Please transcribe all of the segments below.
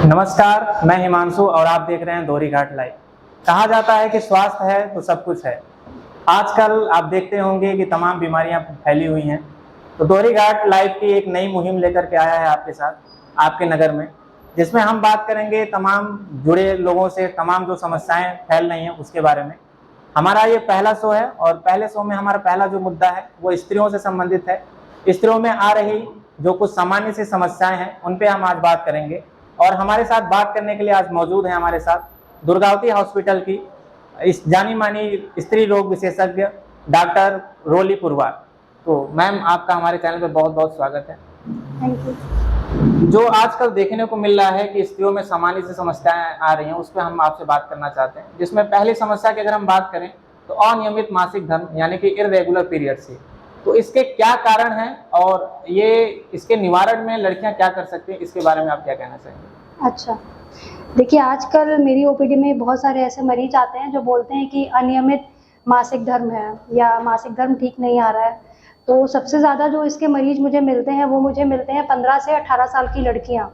नमस्कार, मैं हिमांशु और आप देख रहे हैं दोहरी घाट लाइव। कहा जाता है कि स्वास्थ्य है तो सब कुछ है। आजकल आप देखते होंगे कि तमाम बीमारियां फैली हुई हैं, तो दोहरी घाट लाइव की एक नई मुहिम लेकर के आया है आपके साथ, आपके नगर में, जिसमें हम बात करेंगे तमाम जुड़े लोगों से, तमाम जो समस्याएं फैल रही हैं उसके बारे में। हमारा ये पहला शो है और पहले शो में हमारा पहला जो मुद्दा है वो स्त्रियों से संबंधित है। स्त्रियों में आ रही जो कुछ सामान्य सी समस्याएं हैं उन पे हम आज बात करेंगे। और हमारे साथ बात करने के लिए आज मौजूद हैं हमारे साथ दुर्गावती हॉस्पिटल की इस जानी मानी स्त्री रोग विशेषज्ञ डॉक्टर रोली पुरवार। तो मैम, आपका हमारे चैनल पे बहुत बहुत स्वागत है। Thank you. जो आजकल देखने को मिल रहा है कि स्त्रियों में सामान्य सी समस्याएं आ रही हैं, उस पर हम आपसे बात करना चाहते हैं। जिसमें पहली समस्या की अगर हम बात करें तो अनियमित मासिक धर्म यानी कि इररेगुलर पीरियड्स की, तो इसके क्या कारण हैं और ये इसके निवारण में लड़कियां क्या कर सकती हैं, इसके बारे में आप क्या कहना चाहेंगे? अच्छा, देखिए आजकल मेरी ओपीडी में बहुत सारे ऐसे मरीज आते हैं जो बोलते हैं कि अनियमित मासिक धर्म है या मासिक धर्म ठीक नहीं आ रहा है। तो सबसे ज़्यादा जो इसके मरीज मुझे मिलते हैं वो मुझे मिलते हैं 15 से 18 साल की लड़कियां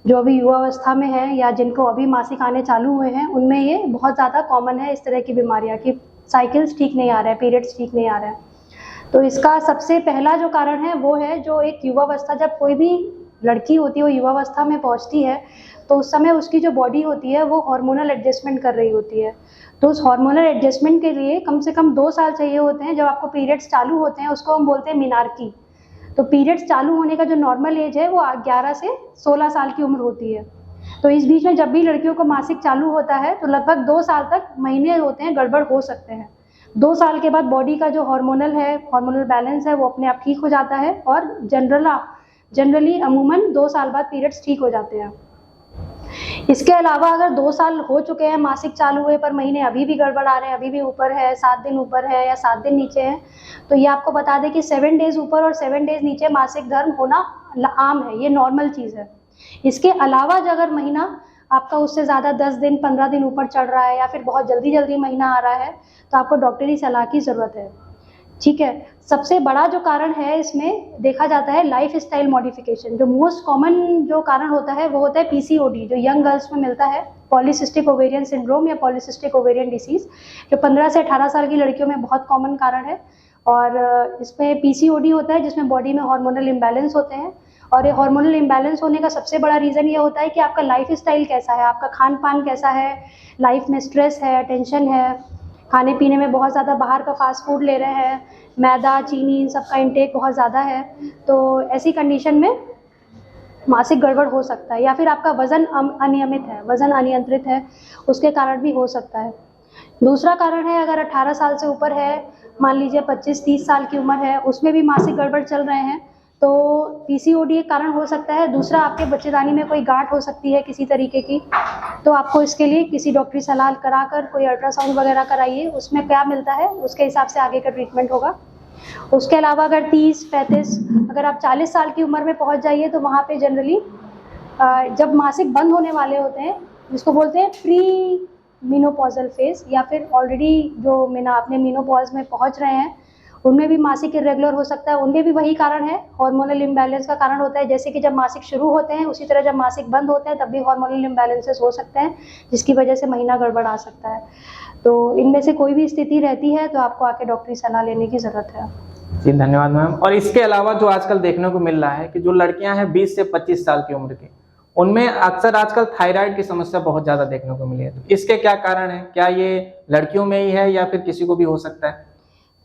जो अभी युवावस्था में हैं या जिनको अभी मासिक आने चालू हुए हैं। उनमें ये बहुत ज़्यादा कॉमन है इस तरह की बीमारियाँ कि साइकिल्स ठीक नहीं आ रहे हैं, पीरियड्स ठीक नहीं आ रहे हैं। तो इसका सबसे पहला जो कारण है वो है जो एक युवावस्था, जब कोई भी लड़की होती है वो युवावस्था में पहुंचती है तो उस समय उसकी जो बॉडी होती है वो हार्मोनल एडजस्टमेंट कर रही होती है। तो उस हार्मोनल एडजस्टमेंट के लिए कम से कम 2 साल चाहिए होते हैं। जब आपको पीरियड्स चालू होते हैं उसको हम बोलते हैं मिनार्की। तो पीरियड्स चालू होने का जो नॉर्मल एज है वो 11 से 16 साल की उम्र होती है। तो इस बीच में जब भी लड़कियों को मासिक चालू होता है तो लगभग 2 साल तक महीने होते हैं गड़बड़ हो सकते हैं। 2 साल के बाद बॉडी का जो हार्मोनल बैलेंस है वो अपने आप ठीक हो जाता है और जनरली अमूमन 2 साल बाद पीरियड्स ठीक हो जाते हैं। इसके अलावा अगर 2 साल हो चुके हैं मासिक चालू हुए पर महीने अभी भी गड़बड़ आ रहे हैं, अभी भी ऊपर है, 7 दिन ऊपर है या 7 दिन नीचे है, तो ये आपको बता दें कि 7 डेज ऊपर और 7 डेज नीचे मासिक धर्म होना आम है, ये नॉर्मल चीज़ है। इसके अलावा अगर महीना आपका उससे ज़्यादा 10 दिन 15 दिन ऊपर चढ़ रहा है या फिर बहुत जल्दी महीना आ रहा है तो आपको डॉक्टरी सलाह की ज़रूरत है। ठीक है। सबसे बड़ा जो कारण है इसमें देखा जाता है लाइफ स्टाइल मॉडिफिकेशन। जो मोस्ट कॉमन जो कारण होता है वो होता है पीसीओडी, जो यंग गर्ल्स में मिलता है, पॉलीसिस्टिक ओवेरियन सिंड्रोम या पॉलीसिस्टिक ओवेरियन डिसीज, जो 15 से 18 साल की लड़कियों में बहुत कॉमन कारण है। और इसमें पीसीओडी होता है जिसमें बॉडी में हार्मोनल इम्बैलेंस होते हैं। और ये हार्मोनल इम्बैलेंस होने का सबसे बड़ा रीज़न ये होता है कि आपका लाइफ स्टाइल कैसा है, आपका खान पान कैसा है, लाइफ में स्ट्रेस है, टेंशन है, खाने पीने में बहुत ज़्यादा बाहर का फास्ट फूड ले रहे हैं, मैदा चीनी इन सब का इंटेक बहुत ज़्यादा है। तो ऐसी कंडीशन में मासिक गड़बड़ हो सकता है। या फिर आपका वज़न अनियमित है, वज़न अनियंत्रित है, उसके कारण भी हो सकता है। दूसरा कारण है अगर 18 साल से ऊपर है, मान लीजिए 25-30 साल की उम्र है, उसमें भी मासिक गड़बड़ चल रहे हैं तो पीसीओडी एक कारण हो सकता है। दूसरा, आपके बच्चेदानी में कोई गांठ हो सकती है किसी तरीके की, तो आपको इसके लिए किसी डॉक्टरी सलाह कराकर कोई अल्ट्रासाउंड वगैरह कराइए, उसमें क्या मिलता है उसके हिसाब से आगे का ट्रीटमेंट होगा। उसके अलावा अगर 30-35 अगर आप 40 साल की उम्र में पहुंच जाइए तो वहाँ पे जनरली जब मासिक बंद होने वाले होते हैं, जिसको बोलते हैं प्री मीनोपॉजल फेज, या फिर ऑलरेडी जो अपने मीनोपॉज में पहुँच रहे हैं उनमें भी मासिक इरेगुलर हो सकता है। उनमें भी वही कारण है, हार्मोनल इम्बैलेंस का कारण होता है। जैसे कि जब मासिक शुरू होते हैं उसी तरह जब मासिक बंद होते हैं तब भी हार्मोनल इम्बैलेंसेस हो सकते हैं, जिसकी वजह से महीना गड़बड़ आ सकता है। तो इनमें से कोई भी स्थिति रहती है तो आपको आके डॉक्टरी सलाह लेने की ज़रूरत है। जी धन्यवाद मैम। और इसके अलावा जो आजकल देखने को मिल रहा है कि जो लड़कियां हैं 20 से 25 साल की उम्र की, उनमें अक्सर आजकल थायराइड की समस्या बहुत ज़्यादा देखने को मिली है। तो इसके क्या कारण है? क्या ये लड़कियों में ही है या फिर किसी को भी हो सकता है?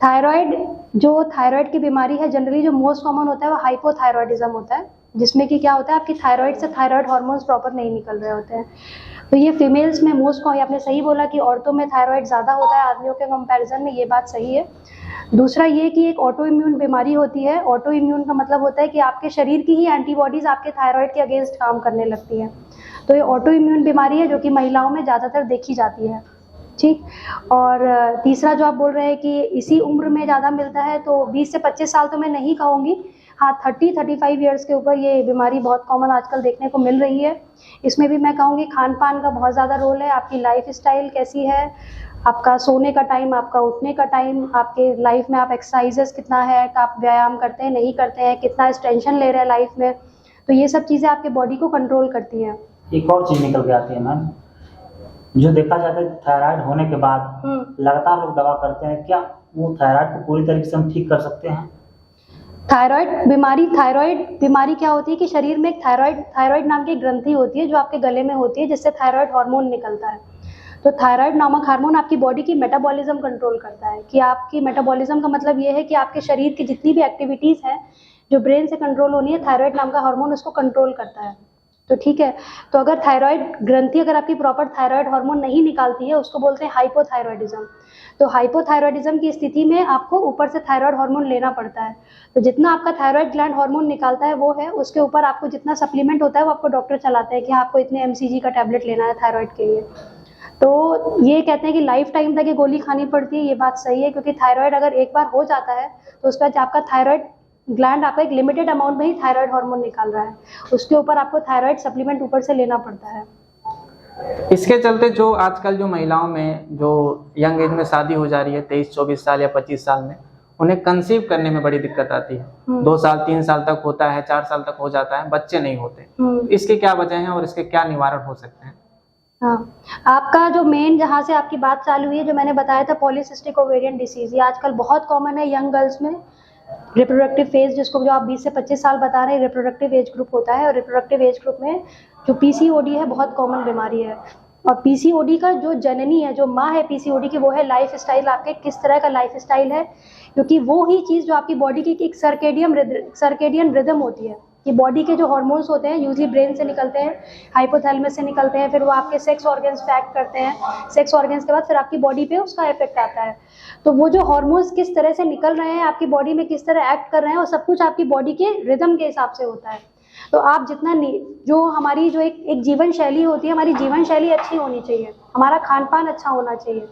थायराइड की बीमारी है, जनरली जो मोस्ट कॉमन होता है वो हाइपोथायरॉयडिज्म होता है, जिसमें कि क्या होता है आपकी थायराइड से थायराइड हार्मोन्स प्रॉपर नहीं निकल रहे होते हैं। तो ये फीमेल्स में आपने सही बोला कि औरतों में थायराइड ज़्यादा होता है आदमियों के कंपैरिजन में, ये बात सही है। दूसरा ये कि एक ऑटो इम्यून बीमारी होती है। ऑटो इम्यून का मतलब होता है कि आपके शरीर की ही एंटीबॉडीज़ आपके थायराइड के अगेंस्ट काम करने लगती हैं। तो ये ऑटो इम्यून बीमारी है जो कि महिलाओं में ज़्यादातर देखी जाती है। ठीक। और तीसरा जो आप बोल रहे हैं कि इसी उम्र में ज़्यादा मिलता है, तो 20 से 25 साल तो मैं नहीं कहूँगी, हाँ 30-35 ईयर्स के ऊपर ये बीमारी बहुत कॉमन आजकल देखने को मिल रही है। इसमें भी मैं कहूँगी खान पान का बहुत ज़्यादा रोल है, आपकी लाइफ स्टाइल कैसी है, आपका सोने का टाइम, आपका उठने का टाइम, आपके लाइफ में आप एक्सरसाइजेस कितना है, आप व्यायाम करते हैं नहीं करते हैं, कितना टेंशन ले रहे हैं लाइफ में, तो ये सब चीज़ें आपके बॉडी को कंट्रोल करती हैं। एक और चीज निकल के आती है मैम, जो देखा जाता है थायराइड होने के बाद लगातार लोग दवा करते हैं, क्या वो थायराइड को पूरी तरीके से हम ठीक कर सकते हैं? थायराइड बीमारी क्या होती है कि शरीर में एक थायराइड नाम की एक ग्रंथि होती है जो आपके गले में होती है, जिससे थायराइड हार्मोन निकलता है। तो थायराइड नामक हार्मोन आपकी बॉडी की मेटाबॉलिज्म कंट्रोल करता है। कि आपकी मेटाबॉलिज्म का मतलब ये है कि आपके शरीर की जितनी भी एक्टिविटीज़ हैं जो ब्रेन से कंट्रोल होनी है, थायराइड नाम का हार्मोन उसको कंट्रोल करता है। तो ठीक है, तो अगर थायराइड ग्रंथि अगर आपकी प्रॉपर थायराइड हार्मोन नहीं निकालती है, उसको बोलते हैं हाइपोथायरॉयडिज्म। तो हाइपोथायरॉयडिज्म की स्थिति में आपको ऊपर से थायराइड हार्मोन लेना पड़ता है। तो जितना आपका थायराइड ग्लैंड हार्मोन निकालता है वो है, उसके ऊपर आपको जितना सप्लीमेंट होता है वो आपको डॉक्टर चलाते हैं कि आपको इतने mcg का टैबलेट लेना है थायराइड के लिए। तो ये कहते हैं कि लाइफ टाइम तक ये गोली खानी पड़ती है, ये बात सही है, क्योंकि थायराइड अगर एक बार हो जाता है तो उसके बाद आपका थायराइड ग्लैंड आपका एक लिमिटेड अमाउंट में ही थायराइड हार्मोन निकाल रहा है, उसके ऊपर आपको थायराइड सप्लीमेंट ऊपर से लेना पड़ता है। इसके चलते जो आजकल जो महिलाओं में जो यंग एज में शादी हो जा रही है 23-24 साल या 25 साल में, उन्हें कंसीव करने में बड़ी दिक्कत आती है। 2 साल 3 साल तक होता है, 4 साल तक हो जाता है, बच्चे नहीं होते। इसके क्या वजह हैं और इसके क्या निवारण हो सकते हैं? हाँ, आपका जो मेन जहाँ से आपकी बात चालू हुई है, जो मैंने बताया था पॉलीसिस्टिक ओवेरियन डिसीज, ये आजकल बहुत कॉमन है यंग गर्ल्स में। रिप्रोडक्टिव फेज जिसको जो आप 20 से 25 साल बता रहे हैं, रिप्रोडक्टिव एज ग्रुप होता है। और रिप्रोडक्टिव एज ग्रुप में जो पीसीओडी है बहुत कॉमन बीमारी है। और पीसीओडी का जो जननी है, जो माँ है पीसीओडी की, वो है लाइफ स्टाइल। आपके किस तरह का लाइफ स्टाइल है, क्योंकि वो ही चीज़ जो आपकी बॉडी की एक सर्केडियन रिदम होती है कि बॉडी के जो हार्मोन्स होते हैं यूजली ब्रेन से निकलते हैं, हाइपोथैलेमस से निकलते हैं, फिर वो आपके सेक्स ऑर्गन्स पे एक्ट करते हैं, सेक्स ऑर्गन्स के बाद फिर आपकी बॉडी पे उसका इफेक्ट आता है। तो वो जो हार्मोन्स किस तरह से निकल रहे हैं, आपकी बॉडी में किस तरह एक्ट कर रहे हैं, और सब कुछ आपकी बॉडी के रिदम के हिसाब से होता है। तो आप जितना जो हमारी जो एक जीवन शैली होती है, हमारी जीवन शैली अच्छी होनी चाहिए, हमारा खान पान अच्छा होना चाहिए।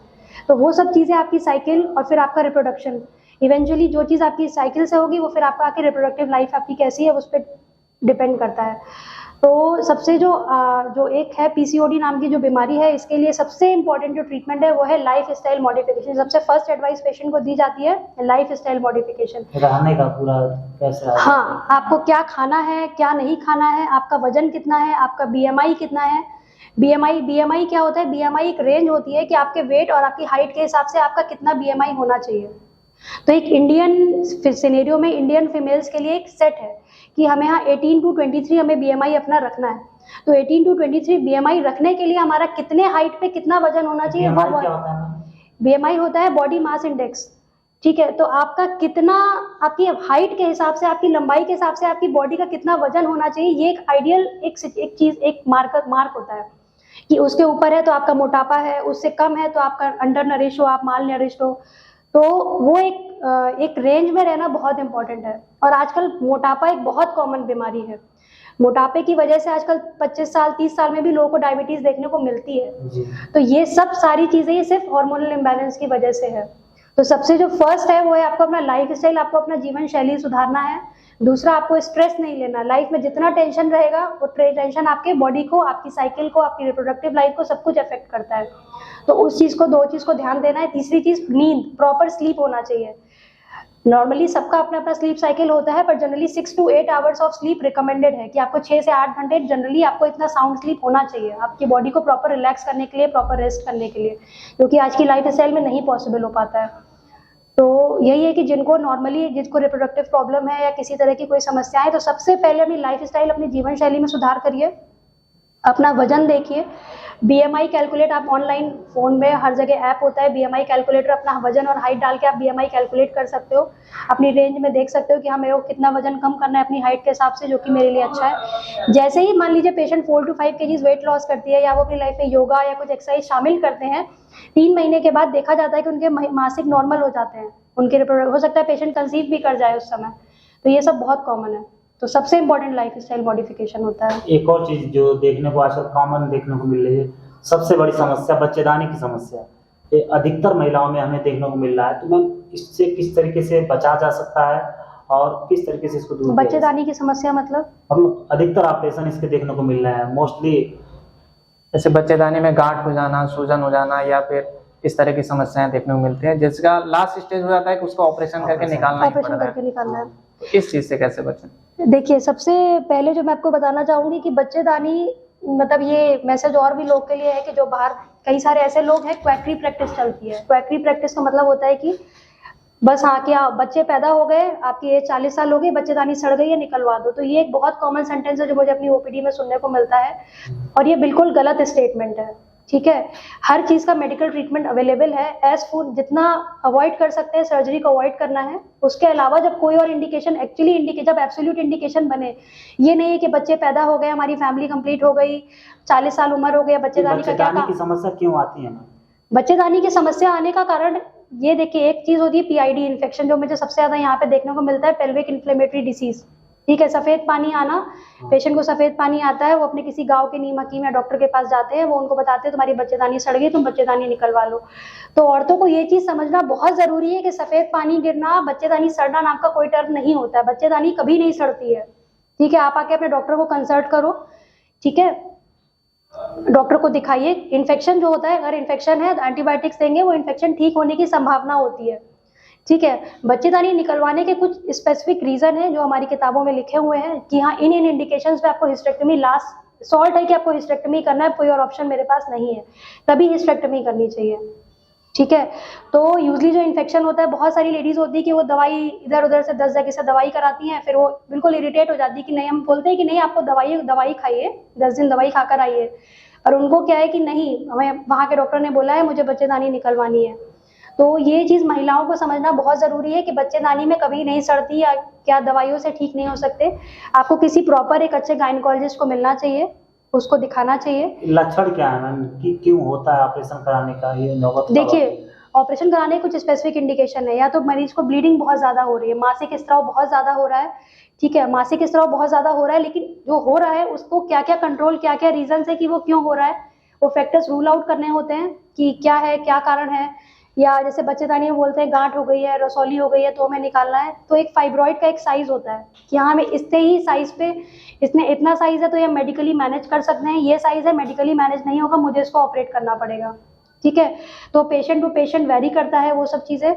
तो वो सब चीज़ें आपकी साइकिल और फिर आपका रिप्रोडक्शन, इवेंचुअली जो चीज़ आपकी साइकिल से होगी वो फिर आपका आके रिप्रोडक्टिव लाइफ आपकी कैसी है उस पर डिपेंड करता है। तो सबसे जो एक है पीसीओडी नाम की जो बीमारी है, इसके लिए सबसे इम्पॉर्टेंट जो ट्रीटमेंट है वो है लाइफ स्टाइल मॉडिफिकेशन। सबसे फर्स्ट एडवाइस पेशेंट को दी जाती है लाइफ स्टाइल मॉडिफिकेशन। रहने का पूरा कैसे? हाँ, आपको क्या खाना है, क्या नहीं खाना है, आपका वजन कितना है, आपका बीएमआई कितना है। बीएमआई क्या होता है? बीएमआई एक रेंज होती है कि आपके वेट और आपकी हाइट के हिसाब से आपका कितना बीएमआई होना चाहिए। तो एक इंडियन सिनेरियो में इंडियन फीमेल्स के लिए एक सेट है कि हमें यहाँ 18 to 23 हमें बीएमआई अपना रखना है। तो 18 to 23 बीएमआई रखने के लिए हमारा कितने हाइट पे कितना वजन होना चाहिए, बीएमआई होता है बॉडी मास इंडेक्स। ठीक है, तो आपका कितना, आपकी हाइट के हिसाब से, आपकी लंबाई के हिसाब से आपकी बॉडी का कितना वजन होना चाहिए, ये एक आइडियल एक चीज, एक मार्क होता है कि उसके ऊपर है तो आपका मोटापा है, उससे कम है तो आपका अंडर नरिश हो, आप माल नरिश हो। तो वो एक रेंज में रहना बहुत इंपॉर्टेंट है। और आजकल मोटापा एक बहुत कॉमन बीमारी है। मोटापे की वजह से आजकल 25 साल 30 साल में भी लोगों को डायबिटीज देखने को मिलती है। तो ये सब सारी चीजें ये सिर्फ हार्मोनल इम्बैलेंस की वजह से है। तो सबसे जो फर्स्ट है वो है आपको अपना लाइफ स्टाइल, आपको अपना जीवन शैली सुधारना है। दूसरा, आपको स्ट्रेस नहीं लेना। लाइफ में जितना टेंशन रहेगा वो टेंशन आपके बॉडी को, आपकी साइकिल को, आपकी रिप्रोडक्टिव लाइफ को सब कुछ अफेक्ट करता है। तो उस चीज़ को, 2 चीज़ को ध्यान देना है। तीसरी चीज़, नींद, प्रॉपर स्लीप होना चाहिए। नॉर्मली सबका अपना अपना स्लीप साइकिल होता है, पर generally 6 to 8 hours of sleep recommended है कि आपको 6 से 8 घंटे जनरली आपको इतना साउंड स्लीप होना चाहिए आपकी बॉडी को प्रॉपर रिलैक्स करने के लिए, प्रॉपर रेस्ट करने के लिए, क्योंकि आज की लाइफ स्टाइल में नहीं पॉसिबल हो पाता है। तो यही है कि जिनको नॉर्मली, जिसको रिप्रोडक्टिव प्रॉब्लम है या किसी तरह की कोई समस्या है, तो सबसे पहले अपनी लाइफ स्टाइल, अपनी जीवन शैली में सुधार करिए। अपना वजन देखिए, बीएमआई कैलकुलेट, आप ऑनलाइन फ़ोन में हर जगह ऐप होता है बीएमआई कैलकुलेटर, अपना वजन और हाइट डाल के आप बीएमआई कैलकुलेट कर सकते हो। अपनी रेंज में देख सकते हो कि हाँ, मेरे को कितना वजन कम करना है अपनी हाइट के हिसाब से, जो कि मेरे लिए अच्छा है। जैसे ही मान लीजिए patient 4 to 5 kg weight loss करती है, या वो अपनी लाइफ में योगा या कुछ एक्सरसाइज शामिल करते हैं, 3 महीने के बाद देखा जाता है कि उनके मासिक नॉर्मल हो जाते हैं, उनके हो सकता है पेशेंट कंसीव भी कर जाए उस समय। तो ये सब बहुत कॉमन है। तो सबसे इम्पोर्टेंट लाइफ स्टाइल मॉडिफिकेशन होता है। एक और चीज जो देखने को आजकल कॉमन देखने को मिल रही है, सबसे बड़ी समस्या बच्चेदानी की समस्या, ये अधिकतर महिलाओं में हमें देखने को मिल रहा है। तो मैम, इससे किस तरीके से बचा जा सकता है और किस तरीके से इसको दूर? बच्चेदानी की समस्या मतलब हम अधिकतर ऑपरेशन इसके देखने को मिल रहे हैं मोस्टली, जैसे बच्चेदानी में गांठ हो जाना, सूजन हो जाना, या फिर इस तरह की समस्याएं देखने को मिलती हैं, जिसका लास्ट स्टेज हो जाता है कि उसको ऑपरेशन करके निकालना ही पड़ता है। इस चीज से कैसे बचें? देखिए, सबसे पहले जो मैं आपको बताना चाहूँगी कि बच्चेदानी मतलब ये मैसेज और भी लोग के लिए है कि जो बाहर कई सारे ऐसे लोग हैं, क्वैकरी प्रैक्टिस चलती है। क्वैकरी प्रैक्टिस का मतलब होता है कि बस हाँ क्या बच्चे पैदा हो गए, आपकी एज 40 साल हो गई, बच्चेदानी सड़ गई है, निकलवा दो। तो ये एक बहुत कॉमन सेंटेंस है जो मुझे अपनी ओपीडी में सुनने को मिलता है, और ये बिल्कुल गलत स्टेटमेंट है। ठीक है, हर चीज़ का मेडिकल ट्रीटमेंट अवेलेबल है। एज फूड जितना अवॉइड कर सकते हैं सर्जरी को अवॉइड करना है। उसके अलावा जब कोई और इंडिकेशन जब एब्सोल्यूट इंडिकेशन बने, ये नहीं है कि बच्चे पैदा हो गए, हमारी फैमिली कंप्लीट हो गई, 40 साल उम्र हो गया, बच्चेदानी का क्या बच्चेदानी की समस्या क्यों आती है मैम? बच्चेदानी की समस्या आने का कारण ये देखिए, एक चीज होती है पीआईडी इन्फेक्शन, जो मुझे सबसे ज्यादा यहाँ पे देखने को मिलता है, पेल्विक इन्फ्लेमेटरी डिसीज। ठीक है, सफेद पानी आना, पेशेंट को सफेद पानी आता है, वो अपने किसी गांव के नीम हकीम या डॉक्टर के पास जाते हैं, वो उनको बताते हैं तुम्हारी बच्चेदानी सड़ गई, तुम बच्चेदानी निकलवा लो। तो औरतों को ये चीज समझना बहुत जरूरी है कि सफेद पानी गिरना, बच्चेदानी सड़ना नाम का कोई टर्म नहीं होता है। बच्चेदानी कभी नहीं सड़ती है। ठीक है, आप आके अपने डॉक्टर को कंसल्ट करो। ठीक है, डॉक्टर को दिखाइए। इन्फेक्शन जो होता है, अगर इन्फेक्शन है तो एंटीबायोटिक्स देंगे, वो इन्फेक्शन ठीक होने की संभावना होती है। ठीक है, बच्चेदानी निकलवाने के कुछ स्पेसिफिक रीजन है जो हमारी किताबों में लिखे हुए हैं कि हाँ इन इंडिकेशंस पे आपको हिस्टेक्टमी लास्ट सॉल्ट है कि आपको हिस्टेक्टमी करना है, कोई और ऑप्शन मेरे पास नहीं है, तभी हिस्टेक्टमी करनी चाहिए। ठीक है, तो यूजली जो इन्फेक्शन होता है, बहुत सारी लेडीज होती है कि वो दवाई इधर उधर से 10 जगह से दवाई कराती हैं, फिर वो बिल्कुल इरिटेट हो जाती है कि नहीं, हम बोलते हैं कि नहीं आपको दवाई खाइए, 10 दिन दवाई खाकर आइए, और उनको क्या है कि नहीं, हमें वहाँ के डॉक्टर ने बोला है मुझे बच्चेदानी निकलवानी है। तो ये चीज़ महिलाओं को समझना बहुत ज़रूरी है कि बच्चेदानी में कभी नहीं सड़ती या क्या दवाइयों से ठीक नहीं हो सकते। आपको किसी प्रॉपर एक अच्छे गायनिकोलॉजिस्ट को मिलना चाहिए, उसको दिखाना चाहिए। लक्षण क्या है मैम, कि क्यों होता है ऑपरेशन कराने का ये नौबत? देखिए, ऑपरेशन कराने के कुछ स्पेसिफिक इंडिकेशन है। या तो मरीज को ब्लीडिंग बहुत ज़्यादा हो रही है, मासिक स्राव बहुत ज़्यादा हो रहा है। ठीक है, मासिक स्राव बहुत ज़्यादा हो रहा है, लेकिन जो हो रहा है उसको क्या क्या कंट्रोल, क्या क्या रीजन है कि वो क्यों हो रहा है, वो फैक्टर्स रूल आउट करने होते हैं कि क्या है, क्या कारण है। या जैसे बच्चेदानी में बोलते हैं गांठ हो गई है, रसौली हो गई है, तो हमें निकालना है। तो एक फाइब्रॉइड का एक साइज होता है कि हाँ हमें इससे ही साइज पे, इसमें इतना साइज है तो ये मेडिकली मैनेज कर सकते हैं, ये साइज है मेडिकली मैनेज नहीं होगा, मुझे इसको ऑपरेट करना पड़ेगा। ठीक है, तो पेशेंट टू पेशेंट वेरी करता है वो सब चीज़ें।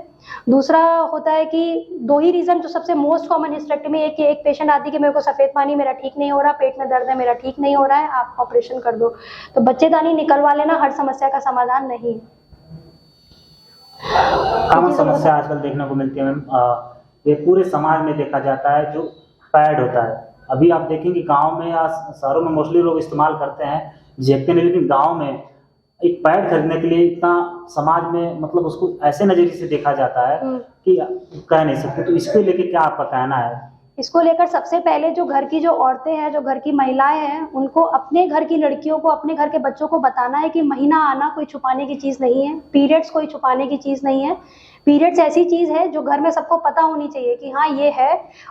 दूसरा होता है कि 2 ही रीज़न जो सबसे मोस्ट कॉमन हिस्टेक्टमी है कि एक पेशेंट आती है कि मेरे को सफ़ेद पानी मेरा ठीक नहीं हो रहा, पेट में दर्द है मेरा ठीक नहीं हो रहा है, आप ऑपरेशन कर दो। तो बच्चेदानी निकलवा लेना हर समस्या का समाधान नहीं। कॉमन समस्या आजकल देखने को मिलती है मैम, ये पूरे समाज में देखा जाता है, जो पैड होता है। अभी आप देखेंगे गांव में या शहरों में मोस्टली लोग इस्तेमाल करते हैं, देखते नहीं, लेकिन गांव में एक पैड खरीदने के लिए इतना समाज में मतलब उसको ऐसे नजरिए से देखा जाता है कि कह नहीं सकते। तो इसको लेके क्या आपका कहना है? इसको लेकर सबसे पहले जो घर की जो औरतें हैं, जो घर की महिलाएं हैं, उनको अपने घर की लड़कियों को, अपने घर के बच्चों को बताना है कि महीना आना कोई छुपाने की चीज़ नहीं है, पीरियड्स कोई छुपाने की चीज़ नहीं है। पीरियड्स ऐसी चीज़ है जो घर में सबको पता होनी चाहिए कि हाँ ये है,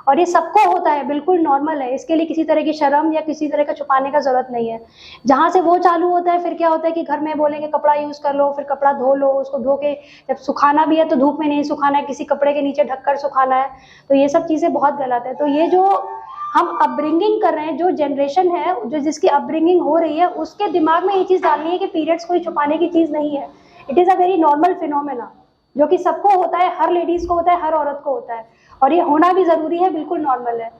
और ये सबको होता है, बिल्कुल नॉर्मल है। इसके लिए किसी तरह की शर्म या किसी तरह का छुपाने का जरूरत नहीं है। जहाँ से वो चालू होता है, फिर क्या होता है कि घर में बोलेंगे कपड़ा यूज़ कर लो, फिर कपड़ा धो लो, उसको धो के जब सुखाना भी है तो धूप में नहीं सुखाना है, किसी कपड़े के नीचे ढककर सुखाना है। तो ये सब चीज़ें बहुत गलत है। तो ये जो हम अपब्रिंगिंग कर रहे हैं, जो जनरेशन है, जो जिसकी अपब्रिंगिंग हो रही है, उसके दिमाग में ये चीज़ डालनी है कि पीरियड्स कोई छुपाने की चीज़ नहीं है। It is a very normal phenomena, जो कि सबको होता है, हर लेडीज़ को होता है, हर औरत को होता है, और ये होना भी ज़रूरी है, बिल्कुल नॉर्मल है।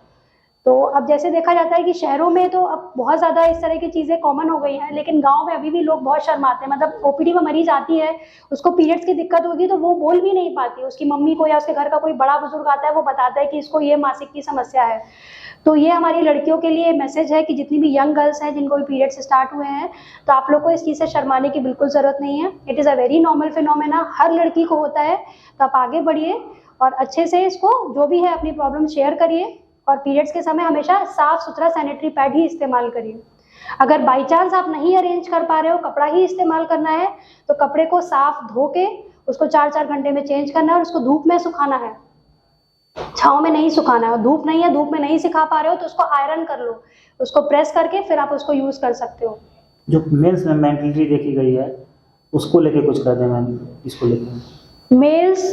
तो अब जैसे देखा जाता है कि शहरों में तो अब बहुत ज़्यादा इस तरह की चीज़ें कॉमन हो गई हैं, लेकिन गांव में अभी भी लोग बहुत शर्माते हैं। मतलब ओपीडी में मरीज आती है, उसको पीरियड्स की दिक्कत होगी तो वो बोल भी नहीं पाती, उसकी मम्मी को या उसके घर का कोई बड़ा बुजुर्ग आता है, वो बताता है कि इसको ये मासिक की समस्या है। तो ये हमारी लड़कियों के लिए मैसेज है कि जितनी भी यंग गर्ल्स हैं जिनको भी पीरियड्स स्टार्ट हुए हैं, तो आप लोग को इस चीज़ से शर्माने की बिल्कुल ज़रूरत नहीं है। It is a very normal phenomena, हर लड़की को होता है। तो आप आगे बढ़िए और अच्छे से इसको जो भी है अपनी प्रॉब्लम शेयर करिए, और पीरियड्स के समय हमेशा साफ सुथरा सैनिटरी पैड ही इस्तेमाल करिए। अगर बाई चांस आप नहीं अरेंज कर पा रहे हो, कपड़ा ही इस्तेमाल करना है, तो कपड़े को साफ धो के उसको 4-4 घंटे में चेंज करना है, और उसको धूप में सुखाना है, छाँव में नहीं सुखाना है। धूप नहीं है, धूप में नहीं सिखा पा रहे हो तो उसको आयरन कर लो, उसको प्रेस करके फिर आप उसको यूज़ कर सकते हो। जो मेंस में मेंटलिटी देखी गई है, उसको लेके कुछ कर दें मैम, इसको लेके। मेल्स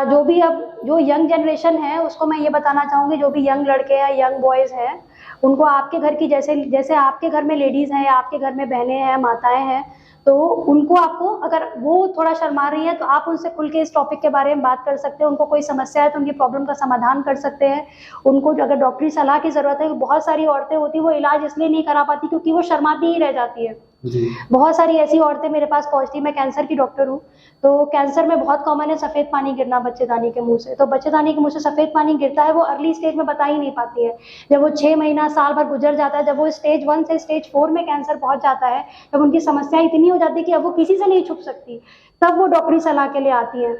जो भी अब जो यंग जनरेशन है, उसको मैं ये बताना चाहूँगी, जो भी यंग लड़के हैं, यंग बॉयज़ हैं, उनको आपके घर की जैसे आपके घर में लेडीज़ हैं, आपके घर में बहनें हैं, माताएं हैं, तो उनको आपको, अगर वो थोड़ा शर्मा रही है तो आप उनसे खुल के इस टॉपिक के बारे में बात कर सकते हैं। उनको कोई समस्या है तो उनकी प्रॉब्लम का समाधान कर सकते हैं। उनको अगर डॉक्टरी सलाह की ज़रूरत है, बहुत सारी औरतें होती हैं वो इलाज इसलिए नहीं करा पाती क्योंकि वो शर्माती ही रह जाती है। बहुत सारी ऐसी औरतें मेरे पास पहुंचती, मैं कैंसर की डॉक्टर हूँ, तो कैंसर में बहुत कॉमन है सफ़ेद पानी गिरना बच्चेदानी के मुंह से। तो बच्चेदानी के मुंह से सफ़ेद पानी गिरता है, वो अर्ली स्टेज में बता ही नहीं पाती है। जब वो 6 महीना साल भर गुजर जाता है, जब वो स्टेज 1 से स्टेज 4 में कैंसर पहुंच जाता है, जब उनकी समस्या इतनी हो जाती है कि अब वो किसी से नहीं छुप सकती, तब वो डॉक्टरी सलाह के लिए आती हैं।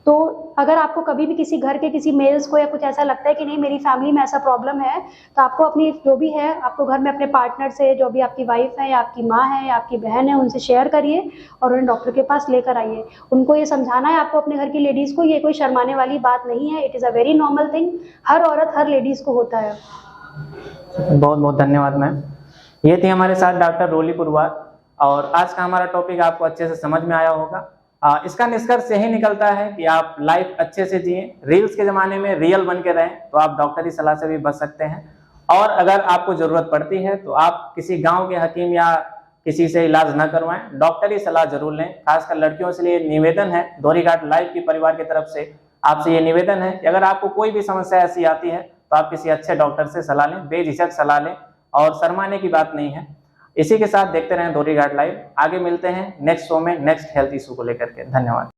तो अगर आपको कभी भी किसी घर के किसी मेल्स को या कुछ ऐसा लगता है कि नहीं मेरी फैमिली में ऐसा प्रॉब्लम है, तो आपको अपनी जो भी है, आपको घर में अपने पार्टनर से, जो भी आपकी वाइफ है या आपकी माँ है या आपकी बहन है, उनसे शेयर करिए और उन्हें डॉक्टर के पास लेकर आइए। उनको ये समझाना है आपको अपने घर की लेडीज़ को, ये कोई शर्माने वाली बात नहीं है। It is a very normal thing, हर औरत हर लेडीज़ को होता है। बहुत बहुत धन्यवाद मैम। ये थी हमारे साथ डॉक्टर रोली पुरवार, और आज का हमारा टॉपिक आपको अच्छे से समझ में आया होगा। इसका निष्कर्ष यही निकलता है कि आप लाइफ अच्छे से जिए, रील्स के ज़माने में रियल बन के रहें, तो आप डॉक्टरी सलाह से भी बच सकते हैं। और अगर आपको ज़रूरत पड़ती है तो आप किसी गांव के हकीम या किसी से इलाज न करवाएं, डॉक्टरी सलाह जरूर लें। खासकर लड़कियों से लिए निवेदन है, दोहरी घाट लाइव की परिवार की तरफ से आपसे ये निवेदन है कि अगर आपको कोई भी समस्या ऐसी आती है तो आप किसी अच्छे डॉक्टर से सलाह लें, बेझिझक सलाह लें, और शर्माने की बात नहीं है। इसी के साथ देखते रहें दोहरी घाट लाइव। आगे मिलते हैं नेक्स्ट शो में नेक्स्ट हेल्थ इशू को लेकर के। धन्यवाद।